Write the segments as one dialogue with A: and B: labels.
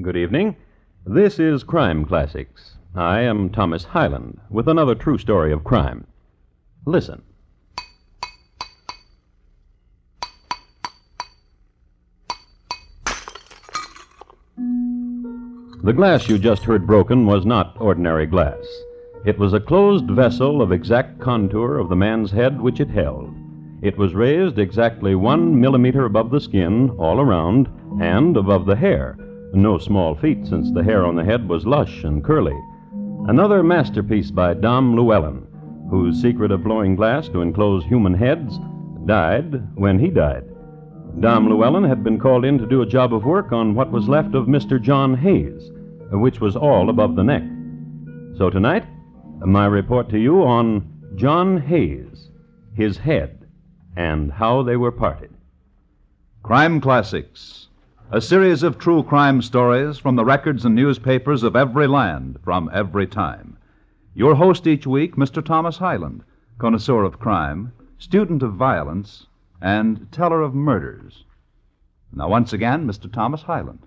A: Good evening. This is Crime Classics. I am Thomas Hyland with another true story of crime. Listen. The glass you just heard broken was not ordinary glass. It was a closed vessel of exact contour of the man's head which it held. It was raised exactly 1 millimeter above the skin all around and above the hair. No small feat, since the hair on the head was lush and curly. Another masterpiece by Dom Llewellyn, whose secret of blowing glass to enclose human heads died when he died. Dom Llewellyn had been called in to do a job of work on what was left of Mr. John Hayes, which was all above the neck. So tonight, my report to you on John Hayes, his head, and how they were parted.
B: Crime Classics, a series of true crime stories from the records and newspapers of every land, from every time. Your host each week, Mr. Thomas Hyland, connoisseur of crime, student of violence, and teller of murders. Now, once again, Mr. Thomas Hyland.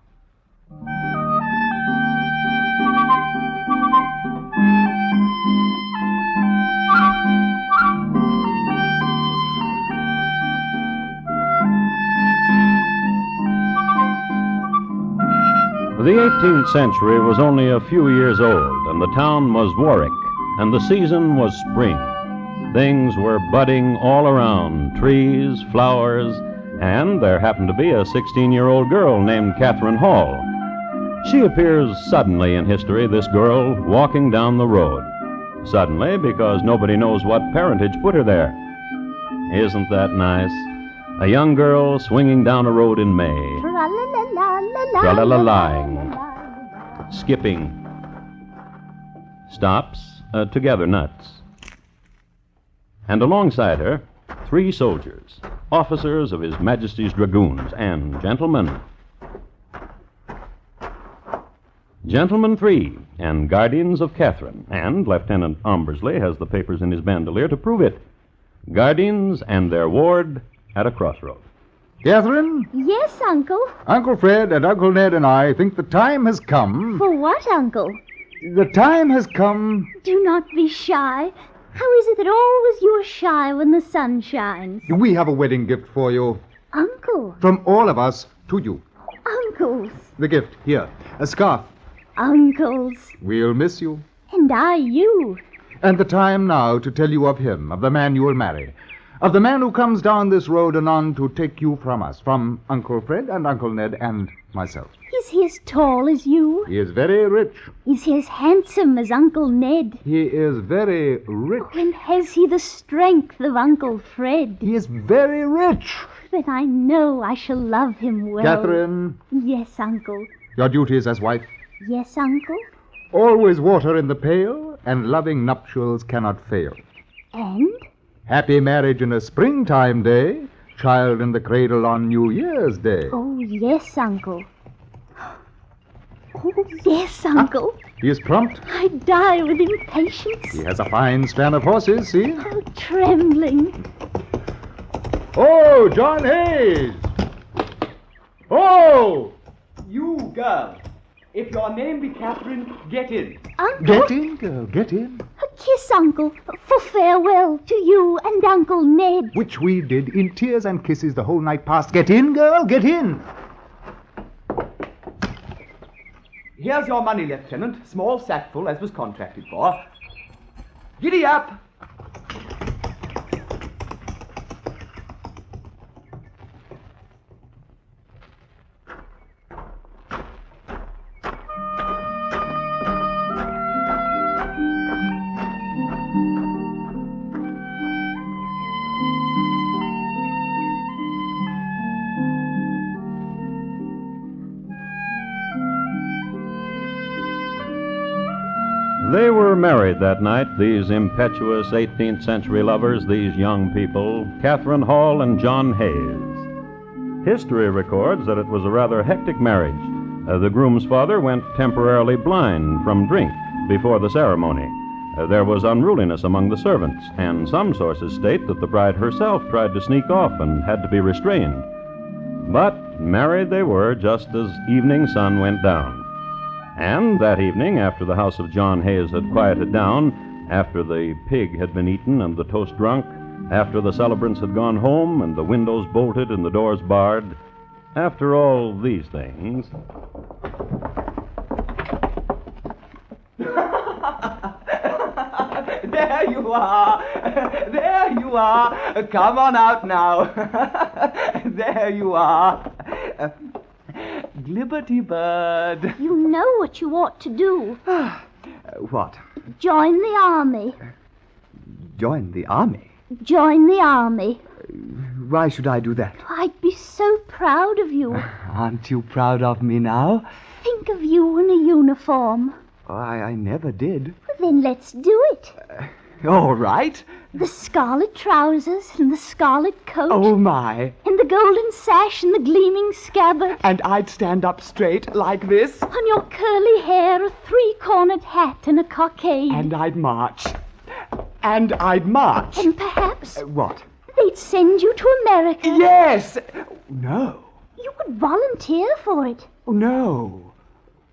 A: The 18th century was only a few years old, and the town was Warwick, and the season was spring. Things were budding all around, trees, flowers, and there happened to be a 16-year-old girl named Catherine Hall. She appears suddenly in history, this girl, walking down the road. Suddenly, because nobody knows what parentage put her there. Isn't that nice? A young girl swinging down a road in May. Tra-la-la-lying. Skipping. Stops, together nuts. And alongside her, 3 soldiers, officers of His Majesty's Dragoons, and gentlemen. Gentlemen 3, and guardians of Catherine, and Lieutenant Ombersley has the papers in his bandolier to prove it. Guardians and their ward at a crossroad.
C: Catherine?
D: Yes, Uncle.
C: Uncle Fred and Uncle Ned and I think the time has come.
D: For what, Uncle?
C: The time has come.
D: Do not be shy. How is it that always you are shy when the sun shines?
C: We have a wedding gift for you.
D: Uncle.
C: From all of us to you.
D: Uncles.
C: The gift, here, a scarf.
D: Uncles.
C: We'll miss you.
D: And I you.
C: And the time now to tell you of him, of the man you will marry. Of the man who comes down this road anon to take you from us, from Uncle Fred and Uncle Ned and myself.
D: Is he as tall as you?
C: He is very rich.
D: Is he as handsome as Uncle Ned?
C: He is very rich.
D: And has he the strength of Uncle Fred?
C: He is very rich.
D: Then I know I shall love him well.
C: Catherine.
D: Yes, Uncle.
C: Your duties as wife.
D: Yes, Uncle.
C: Always water in the pail, and loving nuptials cannot fail.
D: And?
C: Happy marriage in a springtime day, child in the cradle on New Year's Day.
D: Oh, yes, Uncle. Oh, yes, Uncle.
C: He is prompt.
D: I die with impatience.
C: He has a fine span of horses, see?
D: Oh, trembling.
C: Oh, John Hayes! Oh!
E: You, girl, if your name be Catherine, get in.
D: Uncle.
C: Get in, girl, get in.
D: A kiss, Uncle, for farewell to you and Uncle Ned.
C: Which we did in tears and kisses the whole night past. Get in, girl, get in.
E: Here's your money, Lieutenant. Small sackful, as was contracted for. Giddy up!
A: They were married that night, these impetuous 18th century lovers, these young people, Catherine Hall and John Hayes. History records that it was a rather hectic marriage. The groom's father went temporarily blind from drink before the ceremony. There was unruliness among the servants, and some sources state that the bride herself tried to sneak off and had to be restrained. But married they were just as evening sun went down. And that evening, after the house of John Hayes had quieted down, after the pig had been eaten and the toast drunk, after the celebrants had gone home and the windows bolted and the doors barred, after all these things...
E: There you are. There you are. Come on out now. There you are. Glibberty Bird.
D: You know what you ought to do.
E: What?
D: Join the army.
E: Join the army?
D: Join the army.
E: Why should I do that?
D: I'd be so proud of you.
E: Aren't you proud of me now?
D: Think of you in a uniform.
E: I never did.
D: Then let's do it.
E: All right.
D: The scarlet trousers and the scarlet coat.
E: Oh, my.
D: And the golden sash and the gleaming scabbard.
E: And I'd stand up straight like this.
D: On your curly hair, a three-cornered hat and a cockade.
E: And I'd march. And I'd march.
D: And perhaps...
E: What?
D: They'd send you to America.
E: Yes! No.
D: You could volunteer for it.
E: No.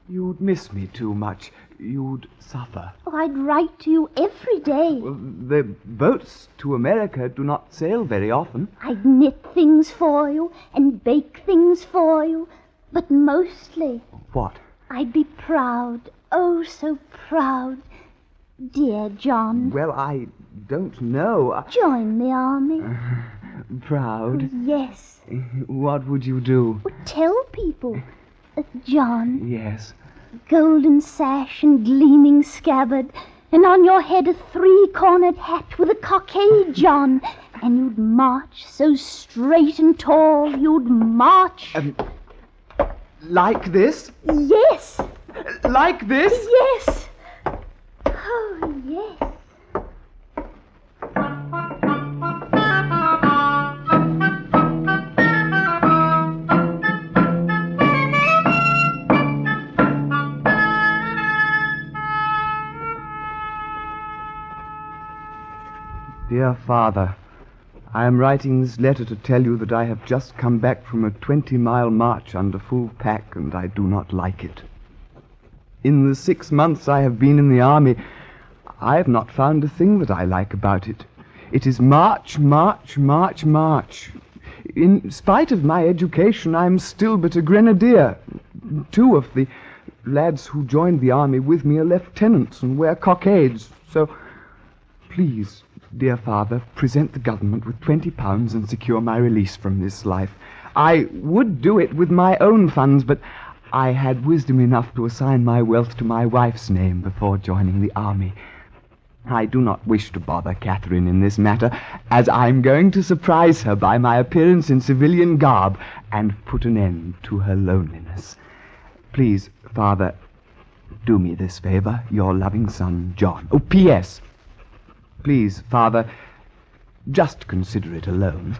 E: You'd miss me too much. You'd suffer.
D: Oh, I'd write to you every day.
E: Well, the boats to America do not sail very often.
D: I'd knit things for you and bake things for you. But mostly...
E: What?
D: I'd be proud. Oh, so proud. Dear John.
E: Well, I don't know.
D: Join the army.
E: Proud?
D: Yes.
E: What would you do?
D: Oh, tell people. John.
E: Yes.
D: Golden sash and gleaming scabbard, and on your head a three-cornered hat with a cockade, John. And you'd march so straight and tall, you'd march...
E: Like this?
D: Yes.
E: Like this?
D: Yes. Oh, yes.
E: Dear Father, I am writing this letter to tell you that I have just come back from a 20-mile march under full pack, and I do not like it. In the 6 months I have been in the army, I have not found a thing that I like about it. It is march, march, march, march. In spite of my education, I am still but a grenadier. 2 of the lads who joined the army with me are lieutenants and wear cockades, so please... Dear Father, present the government with £20 and secure my release from this life. I would do it with my own funds, but I had wisdom enough to assign my wealth to my wife's name before joining the army. I do not wish to bother Catherine in this matter, as I'm going to surprise her by my appearance in civilian garb and put an end to her loneliness. Please, Father, do me this favor. Your loving son, John. Oh, P.S. Please, Father, just consider it a loan.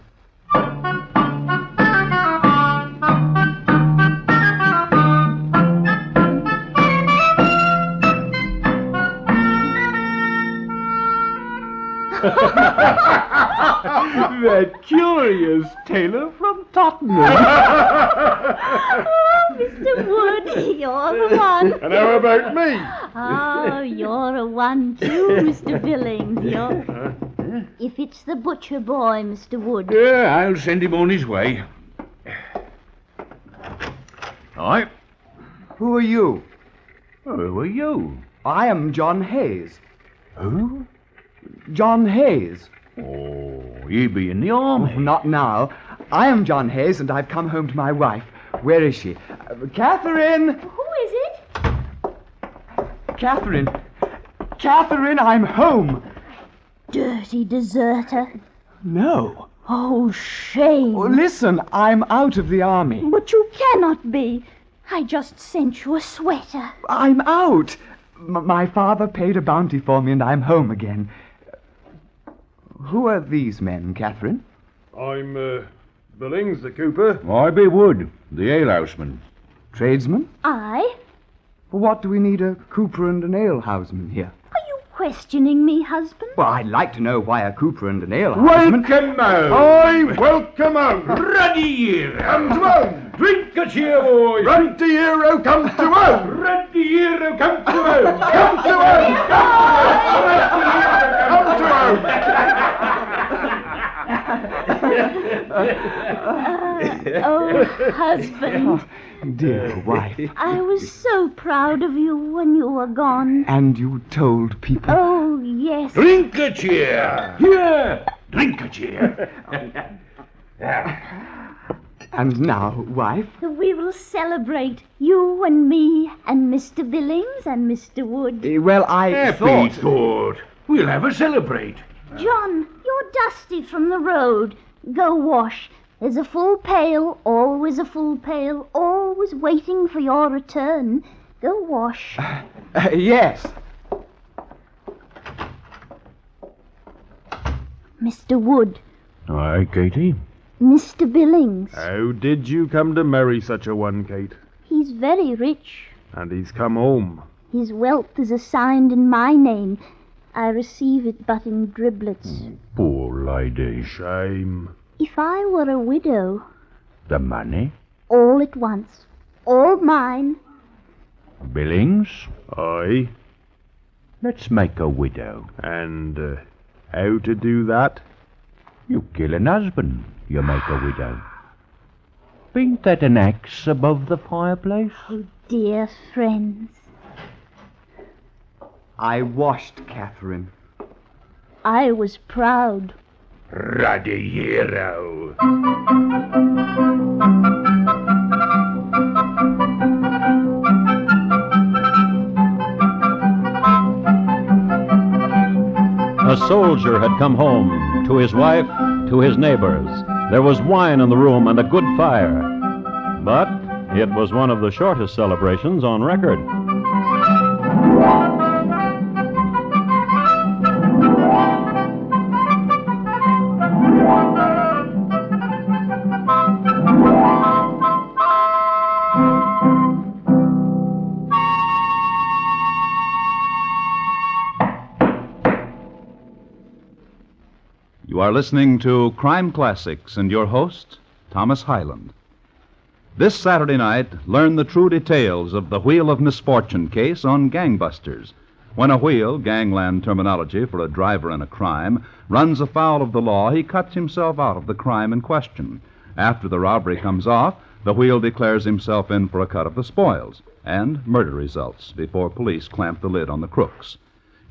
F: That curious tailor from Tottenham.
D: Oh, Mr. Wood, you're the one.
F: And how about me?
D: Oh, you're a one too, Mr. Billings. If it's the butcher boy, Mr. Wood.
F: Yeah, I'll send him on his way. Aye.
E: Who are you?
F: Oh, who are you?
E: I am John Hayes.
F: Who?
E: John Hayes.
F: Oh, he be in the army.
E: Oh, not now. I am John Hayes, and I've come home to my wife. Where is she? Catherine!
D: Who is it?
E: Catherine! Catherine, I'm home!
D: Dirty deserter.
E: No.
D: Oh, shame.
E: Oh, listen, I'm out of the army.
D: But you cannot be. I just sent you a sweater.
E: I'm out. My father paid a bounty for me, and I'm home again. Who are these men, Catherine?
F: I'm, Billings, the cooper. I be Wood, the alehouseman.
E: Tradesmen?
D: I?
E: For what do we need a cooper and an alehouseman here?
D: Are you questioning me, husband?
E: Well, I'd like to know why a cooper and an alehouseman...
F: Welcome out! Aye, welcome out! Ready here! And one! Drink a cheer, boys!
C: Run to hero, come to home!
F: Run the hero, come to home! Come to home!
C: Come to home!
D: Oh, husband,
E: Dear wife.
D: I was so proud of you when you were gone.
E: And you told people.
D: Oh, yes.
F: Drink a cheer! Here! Drink a cheer!
E: And now, wife.
D: We will celebrate, you and me and Mr. Billings and Mr. Wood.
E: Well, I
F: Happy
E: thought...
F: thought. We'll have a celebrate.
D: John, you're dusty from the road. Go wash. There's a full pail, always a full pail, always waiting for your return. Go wash.
E: Yes.
D: Mr. Wood,
F: Aye, Katie.
D: Mr. Billings.
F: How did you come to marry such a one, Kate?
D: He's very rich.
F: And he's come home.
D: His wealth is assigned in my name. I receive it but in driblets.
F: Poor lady. Shame.
D: If I were a widow,
F: The money?
D: all at once, all mine,
F: Billings? Aye. Let's make a widow. And how to do that? You kill an husband, you make a widow. Ain't that an axe above the fireplace?
D: oh dear friends,
E: I washed Catherine.
D: I was proud.
F: Ruddy hero.
A: A soldier had come home, to his wife, to his neighbors. There was wine in the room and a good fire. But it was one of the shortest celebrations on record.
B: You are listening to Crime Classics and your host, Thomas Hyland. This Saturday night, learn the true details of the Wheel of Misfortune case on Gangbusters. When a wheel, gangland terminology for a driver in a crime, runs afoul of the law, he cuts himself out of the crime in question. After the robbery comes off, the wheel declares himself in for a cut of the spoils, and murder results before police clamp the lid on the crooks.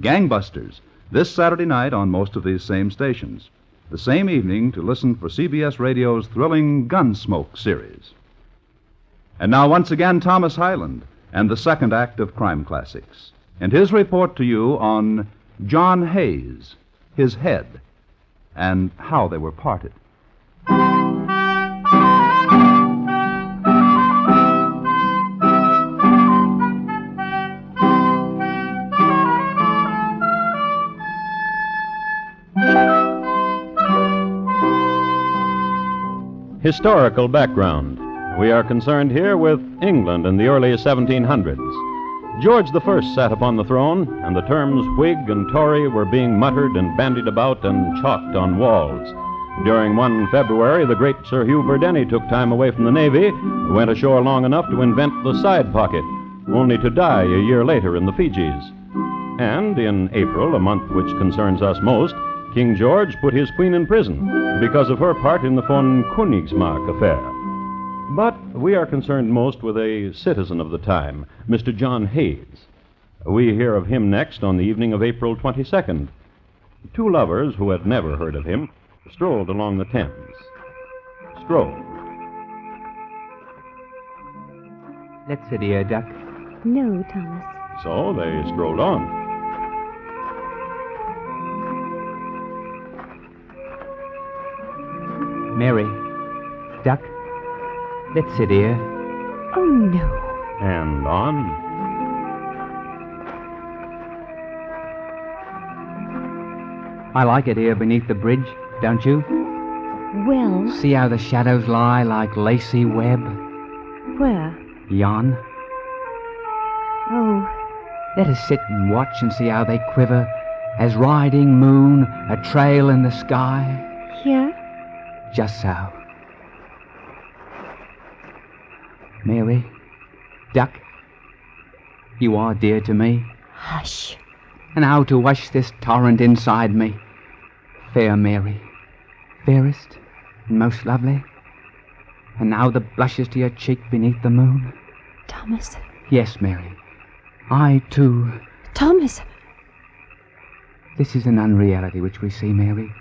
B: Gangbusters, this Saturday night on most of these same stations. The same evening to listen for CBS Radio's thrilling Gunsmoke series. And now once again Thomas Hyland and the second act of Crime Classics, and his report to you on John Hayes, his head, and how they were parted.
A: Historical background. We are concerned here with England in the early 1700s. George I sat upon the throne, and the terms Whig and Tory were being muttered and bandied about and chalked on walls. During one February, the great Sir Hugh Burdenny took time away from the Navy, went ashore long enough to invent the side pocket, only to die a year later in the Fijis. And in April, a month which concerns us most, King George put his queen in prison because of her part in the von Königsmarck affair. But we are concerned most with a citizen of the time, Mr. John Hayes. We hear of him next on the evening of April 22nd. Two lovers who had never heard of him strolled along the Thames. Strolled.
G: Let's sit here, Duck.
D: No, Thomas.
A: So they strolled on.
G: Mary, Duck, let's sit here.
D: Oh, no.
A: And on.
G: I like it here beneath the bridge, don't you?
H: Well,
G: See how the shadows lie like lacy web?
H: where?
G: Yon.
H: Oh,
G: Let us sit and watch and see how they quiver as riding moon, a trail in the sky.
H: here?
G: Just so. Mary, duck, you are dear to me.
H: Hush.
G: And how to wash this torrent inside me. Fair Mary, fairest and most lovely. And now the blushes to your cheek beneath the moon.
H: Thomas.
G: Yes, Mary, I too.
H: Thomas.
G: This is an unreality which we see, Mary.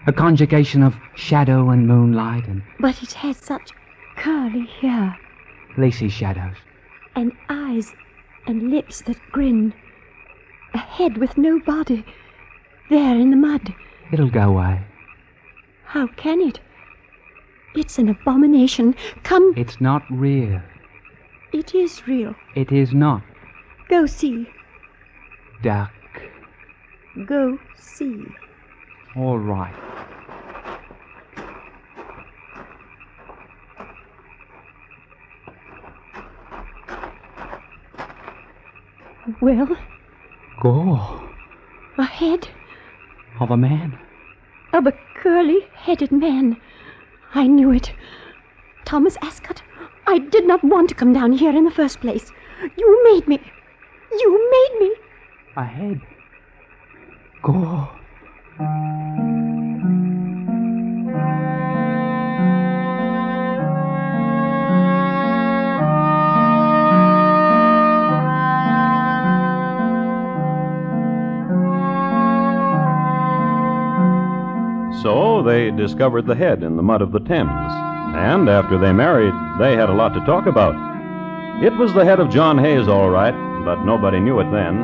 G: A conjugation of shadow and moonlight and
H: But it has such curly hair
G: lacy shadows.
H: and eyes and lips that grin. A head with no body. There in the mud.
G: It'll go away.
H: How can it? It's an abomination. Come.
G: It's not real.
H: It is real.
G: It is not.
H: Go see.
G: Duck.
H: Go see.
G: All right.
H: Well,
G: Go.
H: a head
G: Of a man.
H: of a curly-headed man. I knew it. Thomas Ascot, I did not want to come down here in the first place. You made me. You made me.
G: A head. Go.
A: So they discovered the head in the mud of the Thames, and after they married, they had a lot to talk about. It was the head of John Hayes, all right, but nobody knew it then.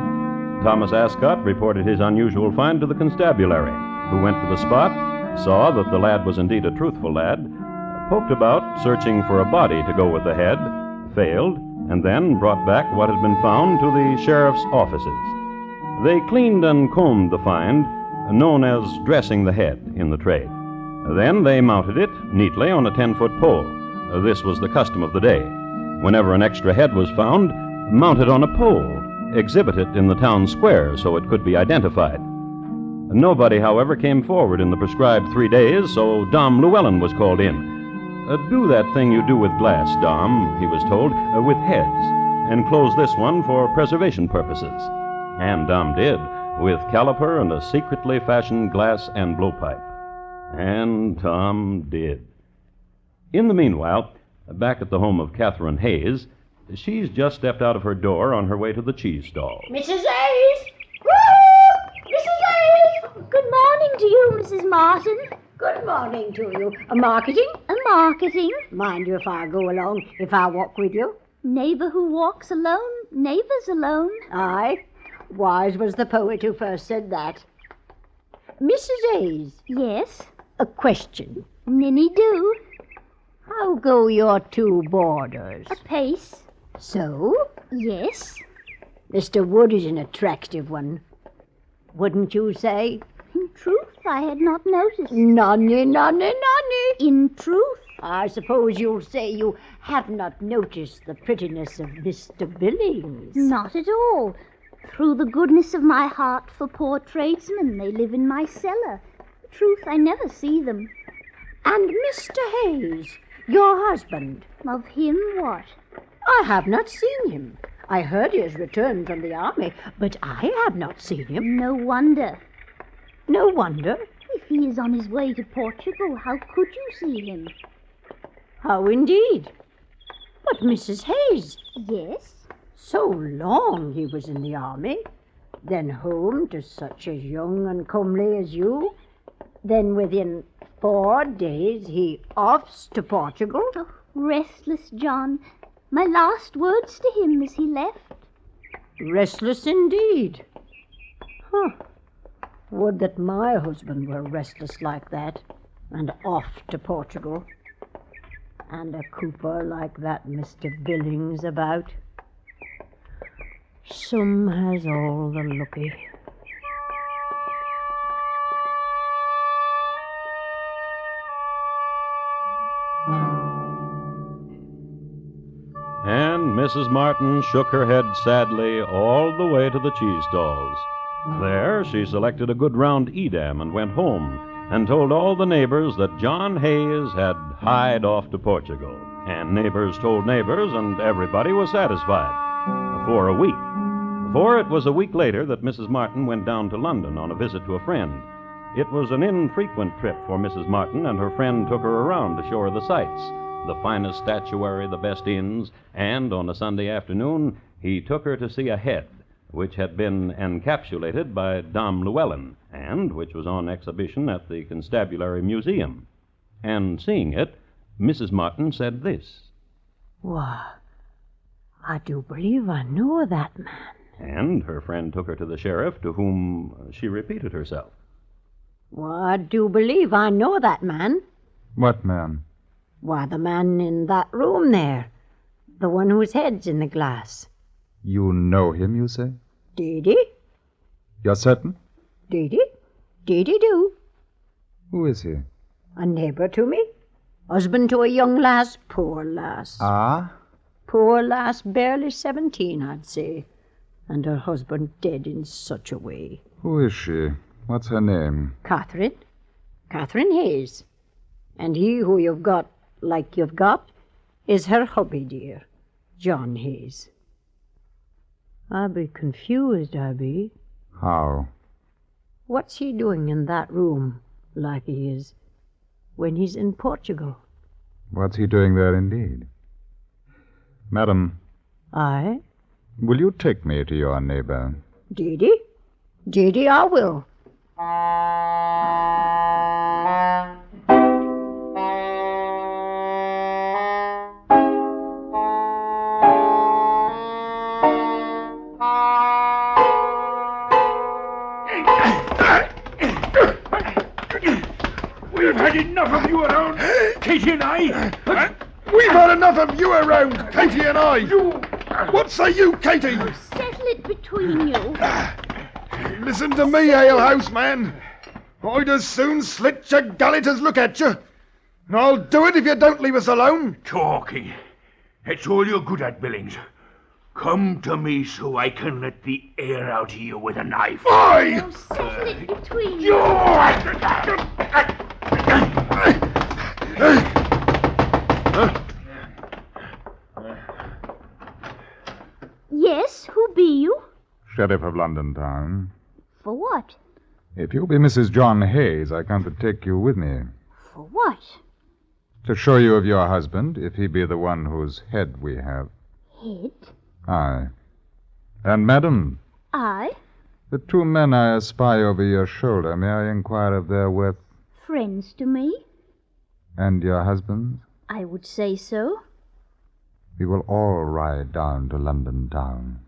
A: Thomas Ascot reported his unusual find to the constabulary, who went to the spot, saw that the lad was indeed a truthful lad, poked about searching for a body to go with the head, failed, and then brought back what had been found to the sheriff's offices. They cleaned and combed the find, known as dressing the head in the trade. Then they mounted it neatly on a 10-foot pole. This was the custom of the day. Whenever an extra head was found, mount it on a pole, exhibit it in the town square so it could be identified. Nobody, however, came forward in the prescribed 3 days, so Dom Llewellyn was called in. Do that thing you do with glass, Dom, he was told, with heads, and close this one for preservation purposes. And Dom did, with caliper and a secretly fashioned glass and blowpipe. And Tom did. In the meanwhile, back at the home of Catherine Hayes, she's just stepped out of her door on her way to the cheese stall.
D: Mrs. Hayes! Woo! Mrs. Hayes! Good morning to you, Mrs. Martin.
I: Good morning to you. Marketing?
D: Marketing.
I: Mind you if I go along, if I walk with you?
D: Neighbor who walks alone, neighbor's alone.
I: Aye. Wise was the poet who first said that. Mrs. Hayes,
D: Yes,
I: a question.
D: ninny do.
I: How go your two boarders?
D: Apace.
I: So?
D: Yes.
I: Mr. Wood is an attractive one. Wouldn't you say?
D: In truth, I had not noticed.
I: Nonny, nonny, nonny.
D: In truth.
I: I suppose you'll say you have not noticed the prettiness of Mr. Billings.
D: Not at all. Through the goodness of my heart for poor tradesmen, they live in my cellar. Truth, I never see them.
I: And Mr. Hayes, your husband.
D: Of him, what?
I: I have not seen him. I heard he has returned from the army, but I have not seen him.
D: No wonder.
I: No wonder.
D: If he is on his way to Portugal, how could you see him?
I: How indeed? But Mrs. Hayes,
D: Yes.
I: so long he was in the army, then home to such as young and comely as you, then within 4 days he offs to Portugal.
D: Oh, restless John. My last words to him as he left.
I: Restless indeed. Huh. Would that my husband were restless like that, and off to Portugal. And a cooper like that Mr. Billings about. Some has all the looky.
A: And Mrs. Martin shook her head sadly all the way to the cheese stalls. There she selected a good round Edam and went home and told all the neighbors that John Hayes had hied off to Portugal. And neighbors told neighbors, and everybody was satisfied. For a week. For it was a week later that Mrs. Morton went down to London on a visit to a friend. It was an infrequent trip for Mrs. Morton, and her friend took her around to show her the sights, the finest statuary, the best inns, and on a Sunday afternoon, he took her to see a head, which had been encapsulated by Dom Llewellyn, and which was on exhibition at the Constabulary Museum. And seeing it, Mrs. Morton said this.
I: Why, I do believe I know that man.
A: And her friend took her to the sheriff, to whom she repeated herself.
I: Why, I do believe I know that man.
C: What man?
I: Why, the man in that room there. The one whose head's in the glass.
C: You know him, you say?
I: Did he?
C: You're certain?
I: Did he? Did he do?
C: Who is he?
I: A neighbor to me. Husband to a young lass. Poor lass.
C: Ah?
I: Poor lass, barely 17, I'd say. And her husband dead in such a way.
C: Who is she? What's her name?
I: Catherine. Catherine Hayes. And he who you've got, like you've got, is her hubby, dear. John Hayes. I be confused, I be.
C: How?
I: What's he doing in that room, like he is, when he's in Portugal?
C: What's he doing there, indeed? Madam.
I: Aye?
C: Will you take me to your neighbor?
I: Did he? Did he, I will.
F: We've had enough of you around, Katie and I.
J: We've had enough of you around, Katie and I. What say you, Katie?
D: Settle it between you.
J: Listen to me, alehouse man. I'd as soon slit your gullet as look at you. And I'll do it if you don't leave us alone.
F: Talking. That's all you're good at, Billings. Come to me so I can let the air out of you with a knife.
J: Aye!
D: Oh, settle it between you. Yes, who be you?
C: Sheriff of London Town.
D: For what?
C: If you be Mrs. John Hayes, I come to take you with me.
D: For what?
C: To show you of your husband, if he be the one whose head we have.
D: Head?
C: Aye. And, madam,
D: I?
C: the two men I espy over your shoulder, may I inquire of their worth?
D: Friends to me?
C: And your husband?
D: I would say so.
C: We will all ride down to London Town.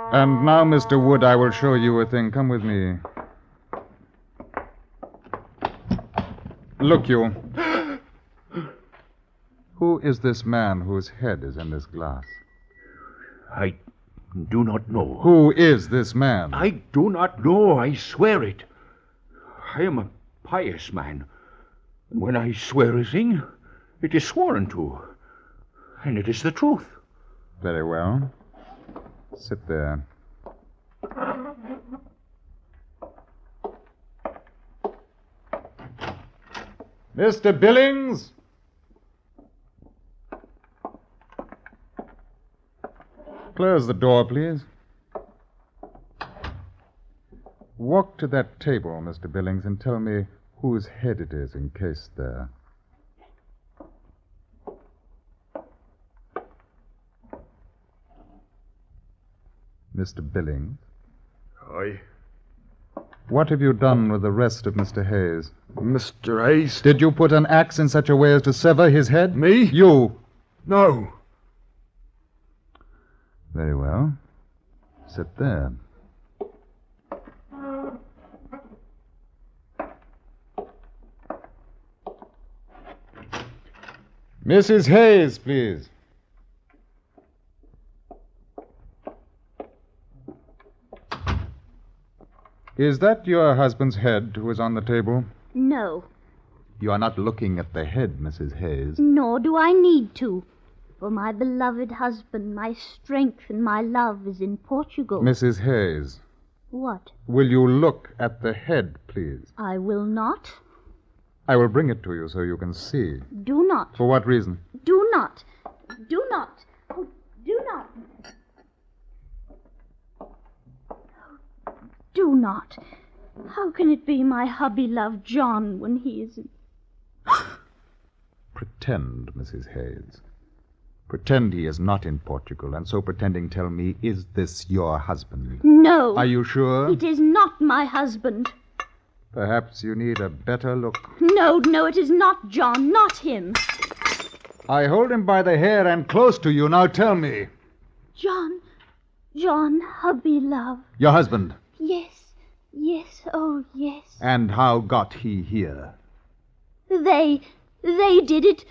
C: And now, Mr. Wood, I will show you a thing. Come with me. Look, you. Who is this man whose head is in this glass?
F: I do not know.
C: Who is this man?
F: I do not know, I swear it. I am a pious man. And when I swear a thing, it is sworn to. And it is the truth.
C: Very well. Sit there. Mr. Billings? Close the door, please. Walk to that table, Mr. Billings, and tell me whose head it is encased there. Mr. Billings?
J: Aye.
C: What have you done with the rest of Mr. Hayes?
J: Mr. Hayes?
C: Did you put an axe in such a way as to sever his head?
J: Me?
C: You.
J: No.
C: Very well. Sit there. Mrs. Hayes, please. Is that your husband's head who is on the table?
D: No.
C: You are not looking at the head, Mrs. Hayes.
D: Nor do I need to. For my beloved husband, my strength and my love is in Portugal.
C: Mrs. Hayes,
D: What?
C: will you look at the head, please?
D: I will not.
C: I will bring it to you so you can see.
D: Do not.
C: For what reason?
D: Do not. Do not. Oh, do not. Oh, do not. How can it be my hubby-love John when he is...
C: Pretend, Mrs. Hayes. Pretend he is not in Portugal, and so pretending tell me, is this your husband?
D: No.
C: Are you sure?
D: It is not my husband.
C: Perhaps you need a better look.
D: No, it is not John, not him.
C: I hold him by the hair and close to you. Now tell me.
D: John, hubby-love.
C: Your husband.
D: Yes, oh yes.
C: And how got he here?
D: They did it.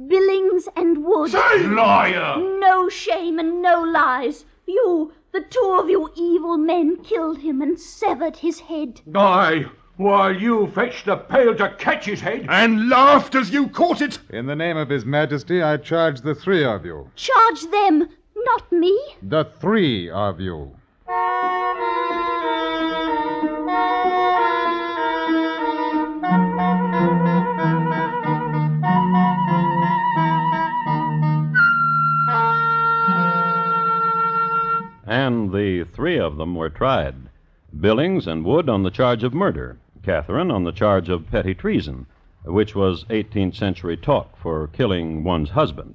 D: Billings and Wood.
F: Say, liar!
D: No shame and no lies. You, the two of you evil men, killed him and severed his head.
F: Aye, while you fetched a pail to catch his head.
J: And laughed as you caught it.
C: In the name of His Majesty, I charge the three of you.
D: Charge them, not me.
C: The three of you.
A: And the three of them were tried. Billings and Wood on the charge of murder. Catherine on the charge of petty treason, which was 18th century talk for killing one's husband.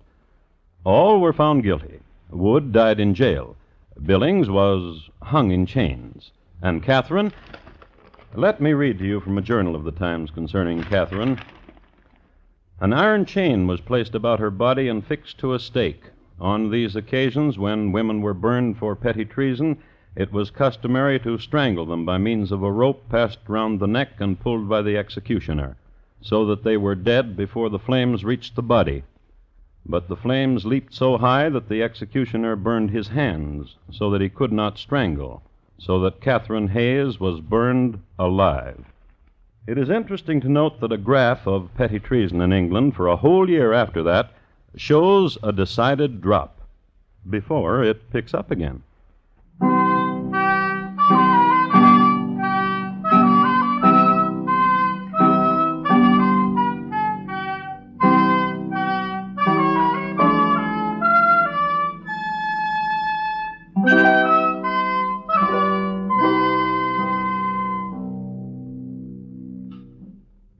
A: All were found guilty. Wood died in jail. Billings was hung in chains. And Catherine... Let me read to you from a journal of the times concerning Catherine. An iron chain was placed about her body and fixed to a stake. On these occasions, when women were burned for petty treason, it was customary to strangle them by means of a rope passed round the neck and pulled by the executioner, so that they were dead before the flames reached the body. But the flames leaped so high that the executioner burned his hands, so that he could not strangle, so that Catherine Hayes was burned alive. It is interesting to note that a graph of petty treason in England for a whole year after that shows a decided drop before it picks up again.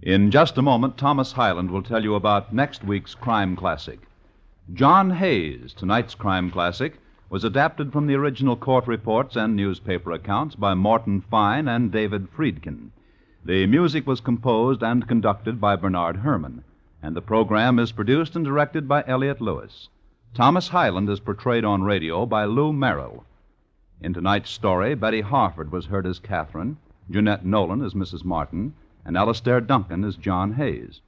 B: In just a moment, Thomas Hyland will tell you about next week's crime classic. John Hayes, tonight's crime classic, was adapted from the original court reports and newspaper accounts by Morton Fine and David Friedkin. The music was composed and conducted by Bernard Herrmann, and the program is produced and directed by Elliott Lewis. Thomas Hyland is portrayed on radio by Lou Merrill. In tonight's story, Betty Harford was heard as Catherine, Jeanette Nolan as Mrs. Martin, and Alistair Duncan as John Hayes.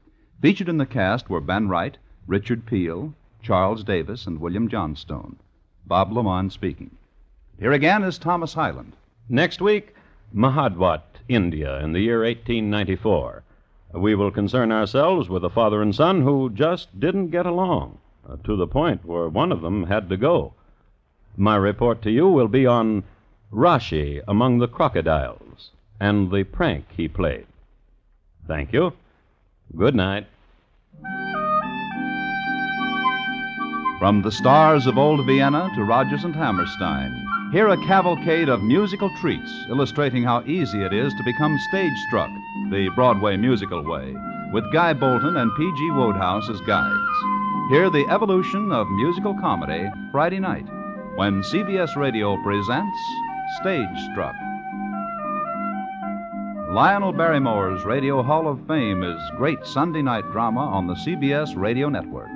B: Featured in the cast were Ben Wright, Richard Peel, Charles Davis, and William Johnstone. Bob Lamont speaking. Here again is Thomas Hyland.
A: Next week, Mahadwat, India, in the year 1894. We will concern ourselves with a father and son who just didn't get along, to the point where one of them had to go. My report to you will be on Rashi among the crocodiles and the prank he played. Thank you. Good night.
B: From the stars of old Vienna to Rodgers and Hammerstein, hear a cavalcade of musical treats illustrating how easy it is to become stage-struck, the Broadway musical way, with Guy Bolton and P.G. Wodehouse as guides. Hear the evolution of musical comedy Friday night, when CBS Radio presents Stage Struck. Lionel Barrymore's Radio Hall of Fame is great Sunday night drama on the CBS Radio Network.